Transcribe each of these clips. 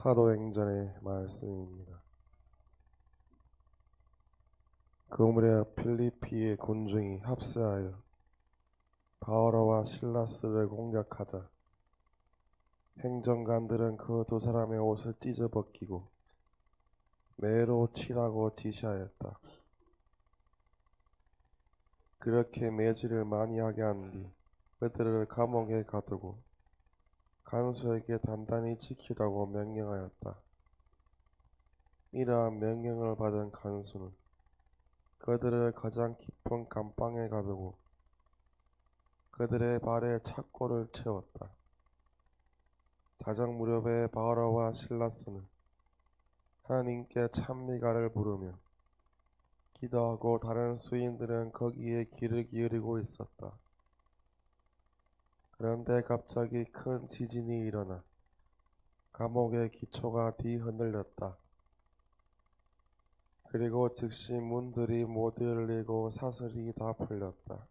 사도행전의 말씀입니다. 그 무렵 필리피의 군중이 합세하여 바오로와 실라스를 공격하자 행정관들은 그 두 사람의 옷을 찢어 벗기고 매로 치라고 지시하였다. 그렇게 매질을 많이 하게 한 뒤 그들을 감옥에 가두고 간수에게 단단히 지키라고 명령하였다. 이러한 명령을 받은 간수는 그들을 가장 깊은 감방에 가두고 그들의 발에 착고를 채웠다. 자정 무렵에 바오로와 실라스는 하나님께 찬미가를 부르며 기도하고 다른 수인들은 거기에 귀를 기울이고 있었다. 그런데 갑자기 큰 지진이 일어나 감옥의 기초가 뒤흔들렸다. 그리고 즉시 문들이 모두 열리고 사슬이 다 풀렸다.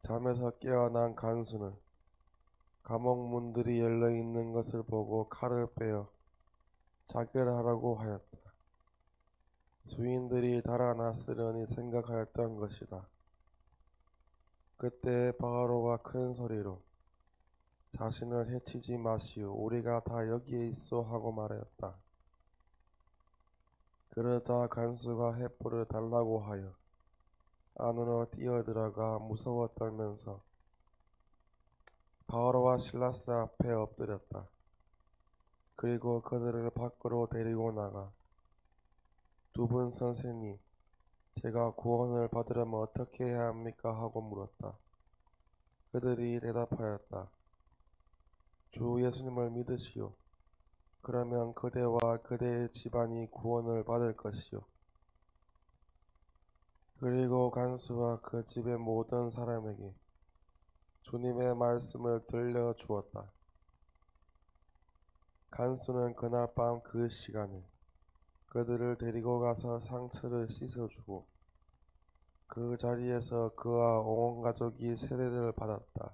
잠에서 깨어난 간수는 감옥 문들이 열려있는 것을 보고 칼을 빼어 자결하라고 하였다. 수인들이 달아났으려니 생각하였던 것이다. 그때 바오로가 큰 소리로 자신을 해치지 마시오, 우리가 다 여기에 있어 하고 말하였다. 그러자 간수가 횃불을 달라고 하여 안으로 뛰어들어가 무서워 떨면서 바오로와 실라스 앞에 엎드렸다. 그리고 그들을 밖으로 데리고 나가 두 분 선생님, 제가 구원을 받으려면 어떻게 해야 합니까? 하고 물었다. 그들이 대답하였다. 주 예수님을 믿으시오. 그러면 그대와 그대의 집안이 구원을 받을 것이요. 그리고 간수와 그 집의 모든 사람에게 주님의 말씀을 들려주었다. 간수는 그날 밤 그 시간에 그들을 데리고 가서 상처를 씻어주고 그 자리에서 그와 온 가족이 세례를 받았다.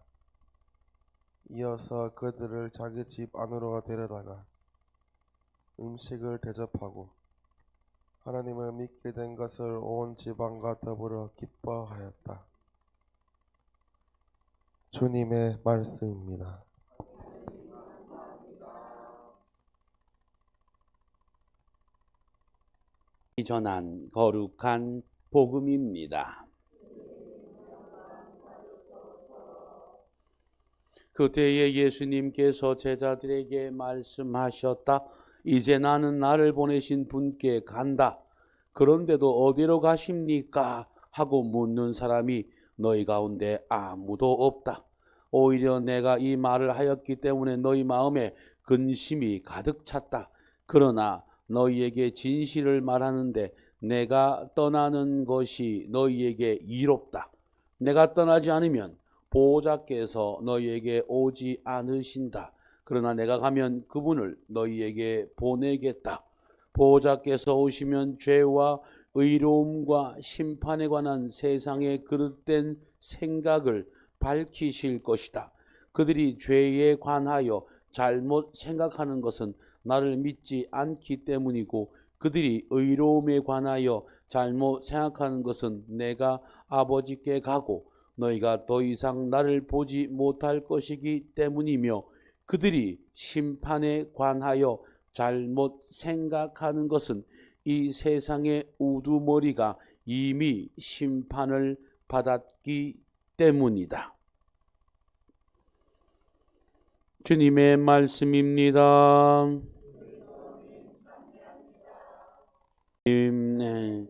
이어서 그들을 자기 집 안으로 데려다가 음식을 대접하고 하나님을 믿게 된 것을 온 집안과 더불어 기뻐하였다. 주님의 말씀입니다. 전한 거룩한 복음입니다. 그때에 예수님께서 제자들에게 말씀하셨다. 이제 나는 나를 보내신 분께 간다. 그런데도 어디로 가십니까? 하고 묻는 사람이 너희 가운데 아무도 없다. 오히려 내가 이 말을 하였기 때문에 너희 마음에 근심이 가득 찼다. 그러나 너희에게 진실을 말하는데 내가 떠나는 것이 너희에게 이롭다. 내가 떠나지 않으면 보호자께서 너희에게 오지 않으신다. 그러나 내가 가면 그분을 너희에게 보내겠다. 보호자께서 오시면 죄와 의로움과 심판에 관한 세상의 그릇된 생각을 밝히실 것이다. 그들이 죄에 관하여 잘못 생각하는 것은 나를 믿지 않기 때문이고 그들이 의로움에 관하여 잘못 생각하는 것은 내가 아버지께 가고 너희가 더 이상 나를 보지 못할 것이기 때문이며 그들이 심판에 관하여 잘못 생각하는 것은 이 세상의 우두머리가 이미 심판을 받았기 때문이다. 주님의 말씀입니다. 네.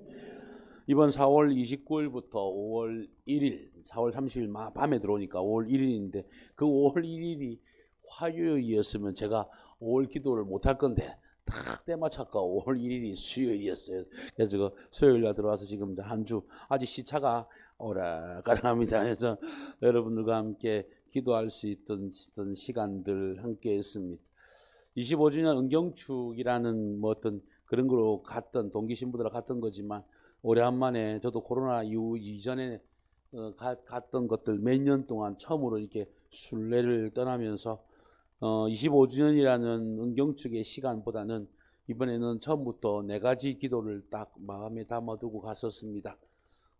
이번 4월 29일부터 5월 1일, 4월 30일 밤에 들어오니까 5월 1일인데 그 5월 1일이 화요일이었으면 제가 5월 기도를 못할 건데 딱 때맞춰서 5월 1일이 수요일이었어요. 그래서 수요일날 들어와서 지금 한 주 아직 시차가 오락가락합니다. 그래서 여러분들과 함께 기도할 수 있던 시간들 함께 했습니다. 25주년 은경축이라는 뭐 어떤 그런 거로 갔던 동기 신부들하고 갔던 거지만 오래간만에 저도 코로나 이후 이전에 갔던 것들 몇 년 동안 처음으로 이렇게 순례를 떠나면서 25주년이라는 은경축의 시간보다는 이번에는 처음부터 4가지 기도를 딱 마음에 담아두고 갔었습니다.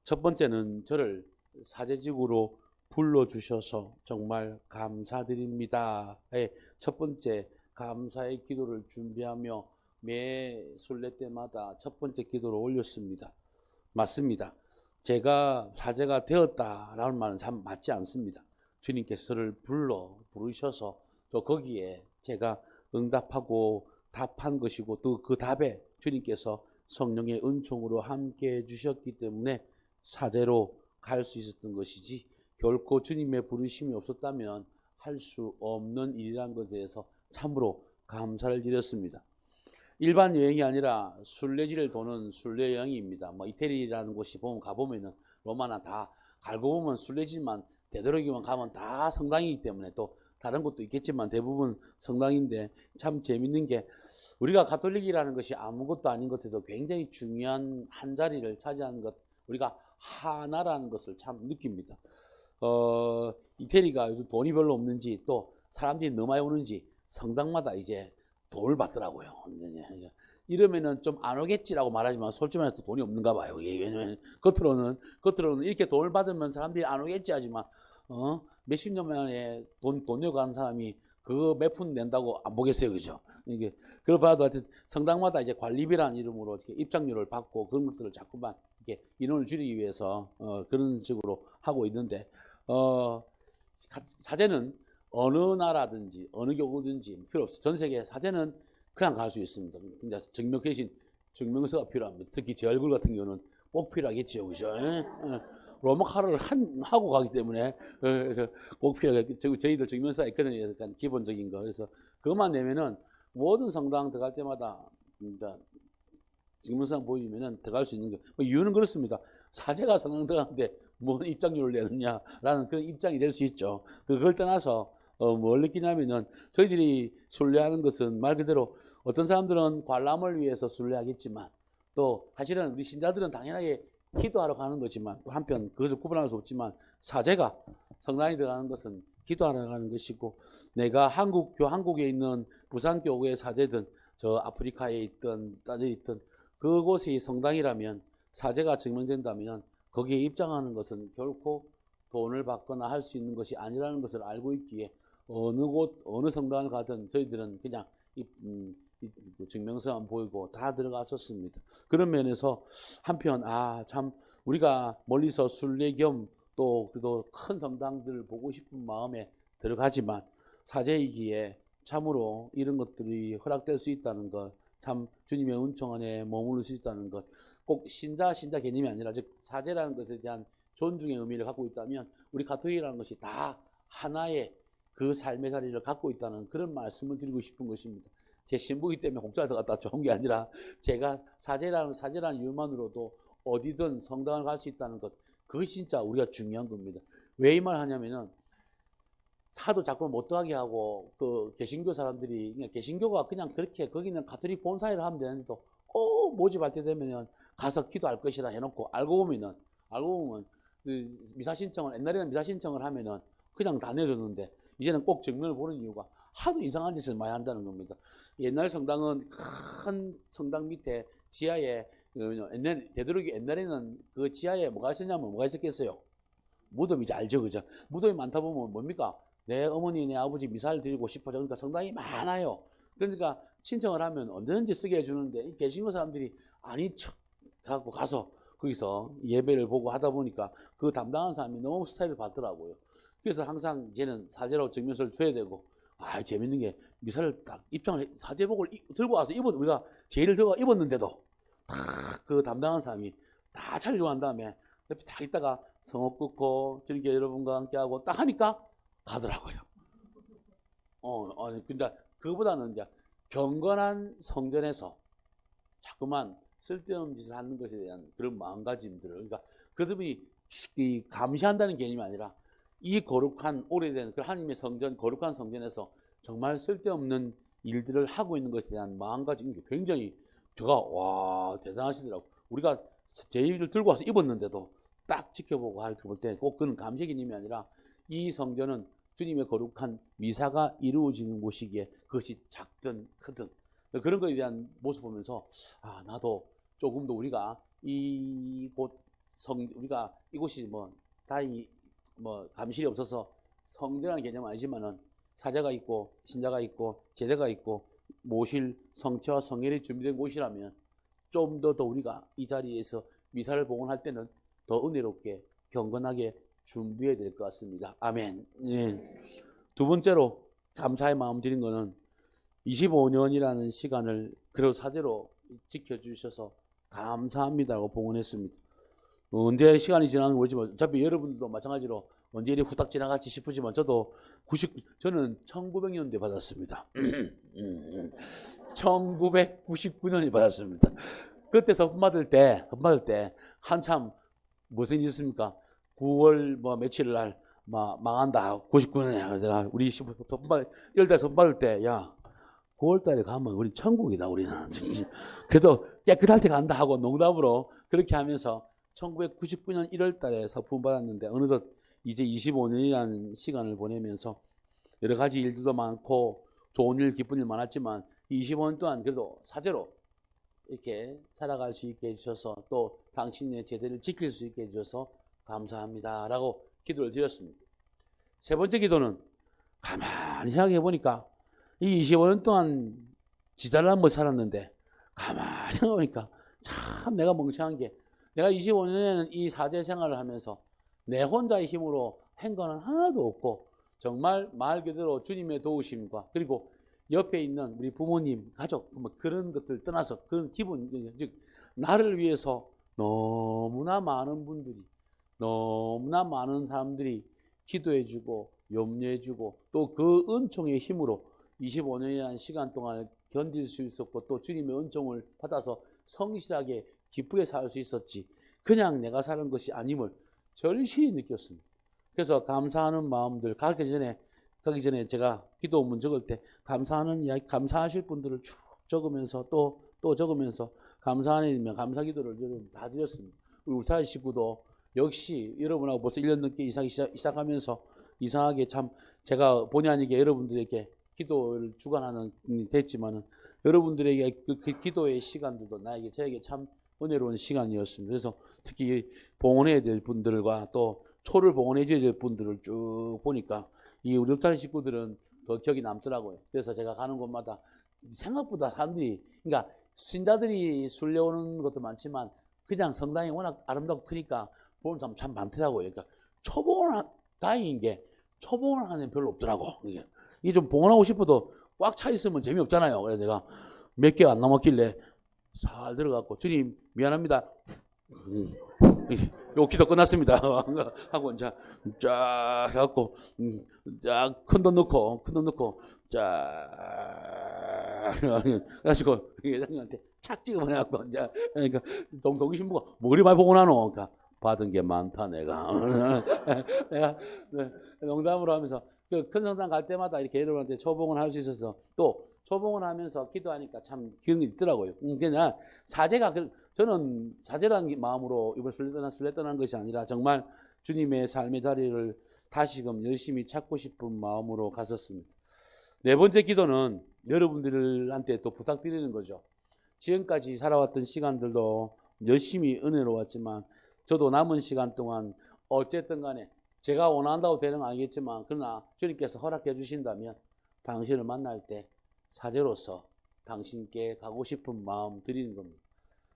첫 번째는 저를 사제직으로 불러주셔서 정말 감사드립니다. 첫 번째 감사의 기도를 준비하며 매 순례 때마다 첫 번째 기도를 올렸습니다. 맞습니다. 제가 사제가 되었다라는 말은 참 맞지 않습니다. 주님께서 저를 부르셔서 또 거기에 제가 응답하고 답한 것이고 또 그 답에 주님께서 성령의 은총으로 함께 해주셨기 때문에 사제로 갈 수 있었던 것이지, 결코 주님의 부르심이 없었다면 할 수 없는 일이라는 것에 대해서 참으로 감사를 드렸습니다. 일반 여행이 아니라 순례지를 도는 순례 여행입니다. 이태리라는 곳이 가보면은 로마나 다 갈고 보면 순례지만 되도록이면 가면 다 성당이기 때문에, 또 다른 곳도 있겠지만 대부분 성당인데, 참 재밌는 게 우리가 가톨릭이라는 것이 아무것도 아닌 것 같아도 굉장히 중요한 한 자리를 차지하는 것, 우리가 하나라는 것을 참 느낍니다. 이태리가 요즘 돈이 별로 없는지 또 사람들이 너무 많이 오는지 성당마다 이제 돈을 받더라고요. 이러면은 좀 안 오겠지라고 말하지만 솔직히 말해서 돈이 없는가 봐요. 왜냐면 겉으로는 이렇게 돈을 받으면 사람들이 안 오겠지 하지만 몇십 년 만에 돈 내고 가는 사람이 그거 몇 푼 낸다고 안 보겠어요, 그죠? 이게 그걸 봐도 하여튼 성당마다 이제 관리비라는 이름으로 이렇게 입장료를 받고 그런 것들을 자꾸만 이렇게 인원을 줄이기 위해서 그런 식으로 하고 있는데, 사제는 어느 나라든지 어느 교구든지 필요 없어. 전 세계 사제는 그냥 갈 수 있습니다. 근데 대신 증명서가 필요합니다. 특히 제 얼굴 같은 경우는 꼭 필요하겠지요, 그죠? 로마카를 하고 가기 때문에 그래서 꼭 필요하게 저희들 증명서가 있거든요. 약간 기본적인 거. 그래서 그것만 내면은 모든 성당 들어갈 때마다 증명서 보이면은 들어갈 수 있는 거. 이유는 그렇습니다. 사제가 성당 들어가는데 뭔 입장료를 내느냐라는 그런 입장이 될 수 있죠. 그걸 떠나서 뭘 느끼냐면은, 저희들이 순례하는 것은 말 그대로 어떤 사람들은 관람을 위해서 순례하겠지만, 또 사실은 우리 신자들은 당연하게 기도하러 가는 거지만, 또 한편 그것을 구분할 수 없지만 사제가 성당에 들어가는 것은 기도하러 가는 것이고, 내가 한국에 있는 부산교구의 사제든 저 아프리카에 있든 딴데 있든 그곳이 성당이라면, 사제가 증명된다면 거기에 입장하는 것은 결코 돈을 받거나 할 수 있는 것이 아니라는 것을 알고 있기에 어느 성당을 가든 저희들은 그냥 증명서만 보이고 다 들어갔었습니다. 그런 면에서 한편 참 우리가 멀리서 순례 겸 또 그래도 큰 성당들을 보고 싶은 마음에 들어가지만, 사제이기에 참으로 이런 것들이 허락될 수 있다는 것, 참 주님의 은총 안에 머무를 수 있다는 것, 꼭 신자 개념이 아니라 즉 사제라는 것에 대한 존중의 의미를 갖고 있다면 우리 가톨릭이라는 것이 다 하나의 그 삶의 자리를 갖고 있다는 그런 말씀을 드리고 싶은 것입니다. 제 신부이기 때문에 공짜로 들어갔다 좋은 게 아니라, 제가 사제라는 이유만으로도 어디든 성당을 갈 수 있다는 것, 그것이 진짜 우리가 중요한 겁니다. 왜 이 말 하냐면은, 하도 자꾸 못 들어가게 하고 그 개신교 사람들이, 그냥 개신교가 그냥 그렇게 거기는 가톨릭 본사회를 하면 되는데도 꼭 모집할 때 되면은 가서 기도할 것이라 해놓고, 알고 보면 그 미사 신청을, 옛날에는 미사 신청을 하면은 그냥 다 내줬는데 이제는 꼭 증명을 보는 이유가 하도 이상한 짓을 많이 한다는 겁니다. 옛날 성당은 큰 성당 밑에 지하에 되도록이 옛날에는 그 지하에 뭐가 있었겠어요? 무덤이지, 알죠, 그죠? 무덤이 많다 보면 뭡니까? 내 어머니, 내 아버지 미사를 드리고 싶어져. 그러니까 성당이 많아요. 그러니까 신청을 하면 언제든지 쓰게 해주는데, 이 개신교 사람들이 아닌 척 하고 가서 거기서 예배를 보고 하다 보니까 그 담당한 사람이 너무 스타일을 받더라고요. 그래서 항상 이제는 사제로 증명서를 줘야 되고, 재밌는 게 미사를 딱 사제복을 들고 와서 우리가 제의를 들고 입었는데도 딱 그 담당한 사람이 다 차리고 한 다음에 옆에 딱 있다가 성호 끊고 저렇게 여러분과 함께하고 딱 하니까 가더라고요. 근데 그보다는 이제 경건한 성전에서 자꾸만 쓸데없는 짓을 하는 것에 대한 그런 마음가짐들을, 그러니까 그들이 감시한다는 개념이 아니라 이 거룩한 오래된 그 하나님의 성전, 거룩한 성전에서 정말 쓸데없는 일들을 하고 있는 것에 대한 마음가짐이 굉장히, 제가 대단하시더라고. 우리가 제의를 들고 와서 입었는데도 딱 지켜보고 볼 때 꼭 그는 감시 개념이 아니라, 이 성전은 주님의 거룩한 미사가 이루어지는 곳이기에 그것이 작든 크든 그런 것에 대한 모습 보면서 나도 조금 더 우리가 우리가 이곳이 다행히 감실이 없어서 성전이라는 개념은 아니지만은 사제가 있고 신자가 있고 제대가 있고 모실 성체와 성혈이 준비된 곳이라면 좀 더 우리가 이 자리에서 미사를 봉헌할 때는 더 은혜롭게 경건하게 준비해야 될 것 같습니다. 아멘. 예. 두 번째로 감사의 마음 드린 거는 25년이라는 시간을 그리고 사제로 지켜주셔서 감사합니다라고 봉헌했습니다. 언제 시간이 지나는 모르지만 어차피 여러분들도 마찬가지로 언제 이리 후딱 지나갔지 싶으지만 저는 1900년도에 받았습니다. 1999년에 받았습니다. 그때 선물 받을 때 한참 무슨 일이 있습니까? 9월 며칠 날 망한다. 99년에 내가 우리 1월달 선물 받을 때 9월달에 가면 우리 천국이다 우리는. 그래도 깨끗할 때 간다 하고 농담으로 그렇게 하면서 1999년 1월달에 서품 받았는데 어느덧 이제 25년이라는 시간을 보내면서 여러 가지 일들도 많고 좋은 일, 기쁜 일 많았지만 25년 동안 그래도 사제로 이렇게 살아갈 수 있게 해주셔서 또 당신의 제대를 지킬 수 있게 해주셔서 감사합니다라고 기도를 드렸습니다. 세 번째 기도는 가만히 생각해 보니까 이 25년 동안 지자를 한번 살았는데 가만히 생각해 보니까 참 내가 멍청한 게 내가 25년에는 이 사제 생활을 하면서 내 혼자의 힘으로 한 거는 하나도 없고 정말 말 그대로 주님의 도우심과 그리고 옆에 있는 우리 부모님, 가족 그런 것들 떠나서 그런 기분, 즉 나를 위해서 너무나 많은 분들이 너무나 많은 사람들이 기도해주고 염려해주고 또 그 은총의 힘으로 25년이라는 시간 동안 견딜 수 있었고 또 주님의 은총을 받아서 성실하게 기쁘게 살 수 있었지 그냥 내가 사는 것이 아님을 절실히 느꼈습니다. 그래서 감사하는 마음들 가기 전에 제가 기도문 적을 때 감사하는 이야기, 감사하실 분들을 쭉 적으면서 또 적으면서 감사하는 감사 기도를 다 드렸습니다. 우리 울타리 식구도 역시 여러분하고 벌써 1년 넘게 시작하면서 이상하게 참 제가 본의 아니게 여러분들에게 기도를 주관하는 됐지만은 여러분들에게 그 기도의 시간들도 저에게 참 은혜로운 시간이었습니다. 그래서 특히 봉헌해야 될 분들과 또 초를 봉헌해 줘야 될 분들을 쭉 보니까 이 우리 울타리 식구들은 더 기억이 남더라고요. 그래서 제가 가는 곳마다 생각보다 사람들이 그러니까 신자들이 순례오는 것도 많지만 그냥 성당이 워낙 아름답고 크니까 보는 사람 참 많더라고요. 그러니까 다행인 게 초봉을 하는 별로 없더라고. 이게 좀 봉헌하고 싶어도 꽉 차 있으면 재미없잖아요. 그래서 내가 몇 개가 안 남았길래 잘 들어갔고 주님 미안합니다. 요 기도 끝났습니다. 하고 이제 쫙 해갖고 쫙 큰 돈 넣고 쫙 해가지고 회장님한테 착 찍어보내갖고 이제 그러니까 동기 신부가 머리 많이 보고 나노. 그러니까 받은 게 많다 내가. 내가 농담으로 하면서 그 큰 성당 갈 때마다 이렇게 여러분한테 초봉을 할 수 있어서 또 초봉을 하면서 기도하니까 참 기억이 있더라고요. 그냥 저는 사제라는 마음으로 이번 순례 떠난 것이 아니라 정말 주님의 삶의 자리를 다시금 열심히 찾고 싶은 마음으로 갔었습니다. 네 번째 기도는 여러분들한테 또 부탁드리는 거죠. 지금까지 살아왔던 시간들도 열심히 은혜로웠지만 저도 남은 시간 동안 어쨌든 간에 제가 원한다고 되는 건 아니겠지만 그러나 주님께서 허락해 주신다면 당신을 만날 때 사제로서 당신께 가고 싶은 마음 드리는 겁니다.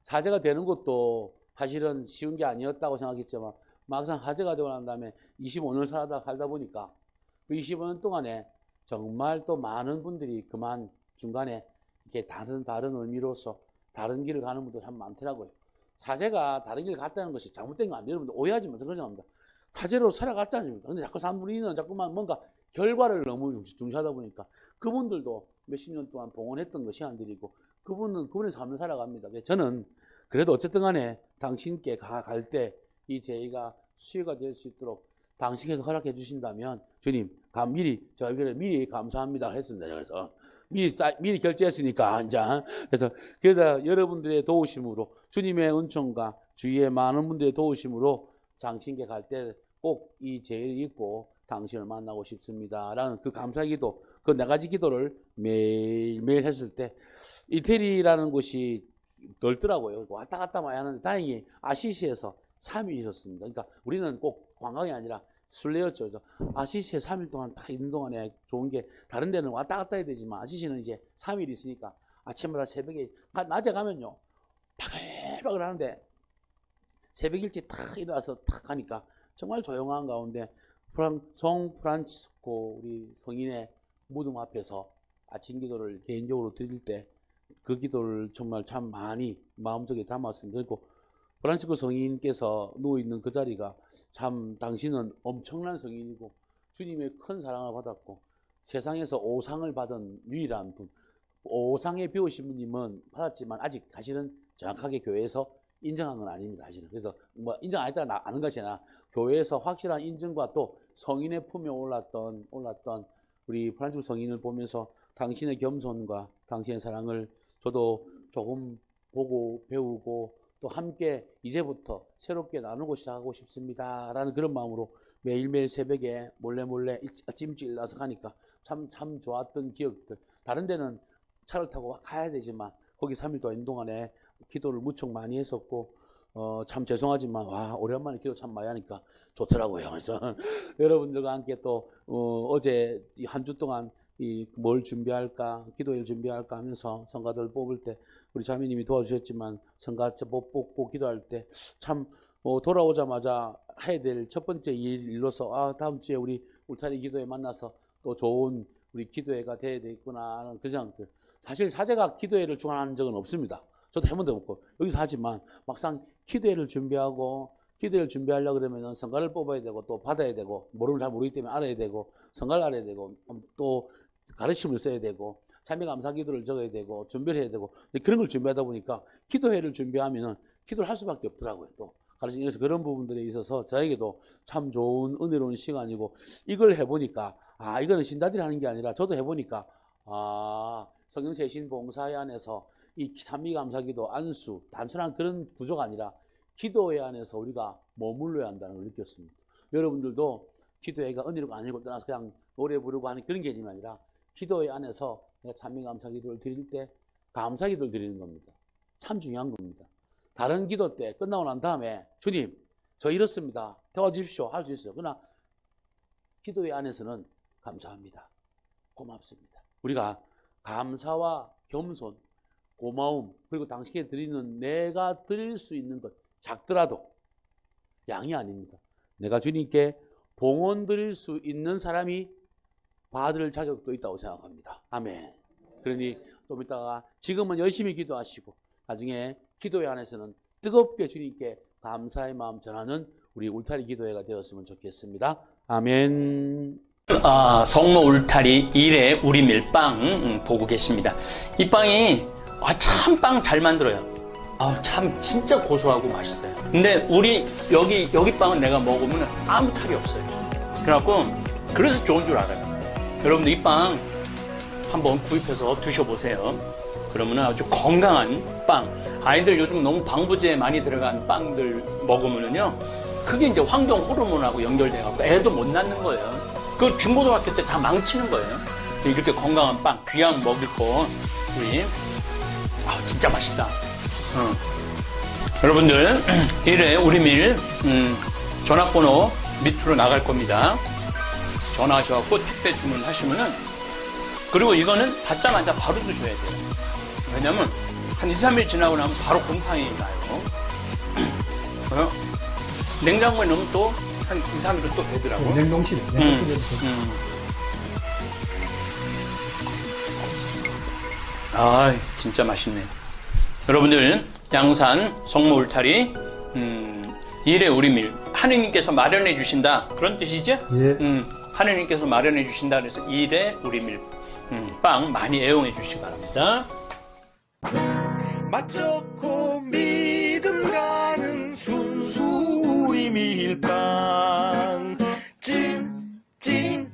사제가 되는 것도 사실은 쉬운 게 아니었다고 생각했지만 막상 사제가 되고 난 다음에 25년 살다 보니까 그 25년 동안에 정말 또 많은 분들이 그만 중간에 이렇게 다른 의미로서 다른 길을 가는 분들 참 많더라고요. 사제가 다른 길을 갔다는 것이 잘못된 거 아니에요. 여러분들 오해하지 마세요. 그런 생각합니다. 사제로 살아갔지 않습니까? 근데 자꾸 사람들이 자꾸만 뭔가 결과를 너무 중시하다 보니까 그분들도 몇십 년 동안 봉헌했던 거 시간들이고 그분의 삶을 살아갑니다. 저는 그래도 어쨌든 간에 당신께 갈 때 이 제의가 수혜가 될 수 있도록 당신께서 허락해 주신다면 주님 미리 감사합니다 했습니다. 그래서 미리 결제했으니까 이제 그래서 여러분들의 도우심으로 주님의 은총과 주위의 많은 분들의 도우심으로 당신께 갈 때 꼭 이 제의를 잊고 당신을 만나고 싶습니다. 라는 그 감사의 기도, 그 네 가지 기도를 매일매일 했을 때 이태리라는 곳이 넓더라고요. 왔다 갔다 많이 하는데 다행히 아시시에서 3일 있었습니다. 그러니까 우리는 꼭 관광이 아니라 순례였죠. 그래서 아시시에 3일 동안 딱 있는 동안에 좋은 게 다른 데는 왔다 갔다 해야 되지만 아시시는 이제 3일 있으니까 아침마다 새벽에 낮에 가면요 바글바글 하는데 새벽 일찍 탁 일어나서 탁 가니까 정말 조용한 가운데 성 프란치스코 우리 성인의 무덤 앞에서 아침 기도를 개인적으로 드릴 때 그 기도를 정말 참 많이 마음속에 담았습니다. 그리고 프란치스코 성인께서 누워있는 그 자리가 참 당신은 엄청난 성인이고 주님의 큰 사랑을 받았고 세상에서 오상을 받은 유일한 분, 오상에 배우신 분님은 받았지만 아직 사실은 정확하게 교회에서 인정한 건 아닙니다. 사실은. 그래서 뭐 인정 안 했다가 아는 것이 아니라 교회에서 확실한 인증과 또 성인의 품에 올랐던 우리 프란치스코 성인을 보면서 당신의 겸손과 당신의 사랑을 저도 조금 보고 배우고 또 함께 이제부터 새롭게 나누고 시작하고 싶습니다. 라는 그런 마음으로 매일매일 새벽에 몰래 아침 일찍 일어나서 가니까 참 좋았던 기억들. 다른 데는 차를 타고 가야 되지만 거기 3일 동안 있는 동안에 기도를 무척 많이 했었고 참 죄송하지만 와 오랜만에 기도 참 많이 하니까 좋더라고요. 그래서 여러분들과 함께 또 어제 한 주 동안 뭘 준비할까 기도회를 준비할까 하면서 성가들 뽑을 때 우리 자매님이 도와주셨지만 성가처 뽑고 기도할 때 참 돌아오자마자 해야 될 첫 번째 일로서 다음 주에 우리 울타리 기도회 만나서 또 좋은 우리 기도회가 돼야 되겠구나 하는 그 생각들. 사실 사제가 기도회를 주관한 적은 없습니다. 저도 해본 적 없고 여기서 하지만 막상 기도회를 준비하려고 그러면 성가를 뽑아야 되고 또 받아야 되고 모르면 잘 모르기 때문에 알아야 되고 성가를 알아야 되고 또 가르침을 써야 되고 참여 감사 기도를 적어야 되고 준비를 해야 되고 그런 걸 준비하다 보니까 기도회를 준비하면은 기도를 할 수밖에 없더라고요. 또 가르치면서 그런 부분들에 있어서 저에게도 참 좋은 은혜로운 시간이고 이걸 해보니까 이거는 신자들이 하는 게 아니라 저도 해보니까 성경세신 봉사회 안에서 이 찬미감사기도 안수 단순한 그런 구조가 아니라 기도회 안에서 우리가 머물러야 한다는 걸 느꼈습니다. 여러분들도 기도회가 은혜로가 아니고 떠나서 그냥 노래 부르고 하는 그런 개념이 아니라 기도회 안에서 내가 찬미감사기도를 드릴 때 감사기도를 드리는 겁니다. 참 중요한 겁니다. 다른 기도 때 끝나고 난 다음에 주님 저 이렇습니다 도와주십시오 할 수 있어요. 그러나 기도회 안에서는 감사합니다 고맙습니다. 우리가 감사와 겸손 고마움 그리고 당신께 드리는 내가 드릴 수 있는 것 작더라도 양이 아닙니다. 내가 주님께 봉헌 드릴 수 있는 사람이 받을 자격도 있다고 생각합니다. 아멘. 그러니 좀 이따가 지금은 열심히 기도하시고 나중에 기도회 안에서는 뜨겁게 주님께 감사의 마음 전하는 우리 울타리 기도회가 되었으면 좋겠습니다. 아멘. 성모 울타리 1회 우리 밀빵 보고 계십니다. 이 빵이 참 빵 잘 만들어요. 참 진짜 고소하고 맛있어요. 근데 우리 여기 빵은 내가 먹으면 아무 탈이 없어요. 그래서 좋은 줄 알아요. 여러분들 이 빵 한번 구입해서 드셔보세요. 그러면 아주 건강한 빵. 아이들 요즘 너무 방부제 많이 들어간 빵들 먹으면요, 그게 이제 환경 호르몬하고 연결돼갖고 애도 못 낳는 거예요. 그 중고등학교 때 다 망치는 거예요. 이렇게 건강한 빵, 귀한 먹을 거, 우리 진짜 맛있다. 여러분들 1회 우리밀 전화번호 밑으로 나갈 겁니다. 전화하셔갖고 택배 주문하시면은, 그리고 이거는 받자마자 바로 드셔야 돼요. 왜냐면 한 2, 3일 지나고 나면 바로 곰팡이 나요. 냉장고에 넣으면 또 한 2, 3일은 또 되더라고요. 냉동실에. 진짜 맛있네. 여러분들 양산 성모 울타리 1회 우리밀 하느님께서 마련해 주신다 그런 뜻이죠? 예. 하느님께서 마련해 주신다 그래서 1회 우리밀 빵 많이 애용해 주시기 바랍니다. 맛 좋고 믿음 가는 순수 우리 밀빵 찐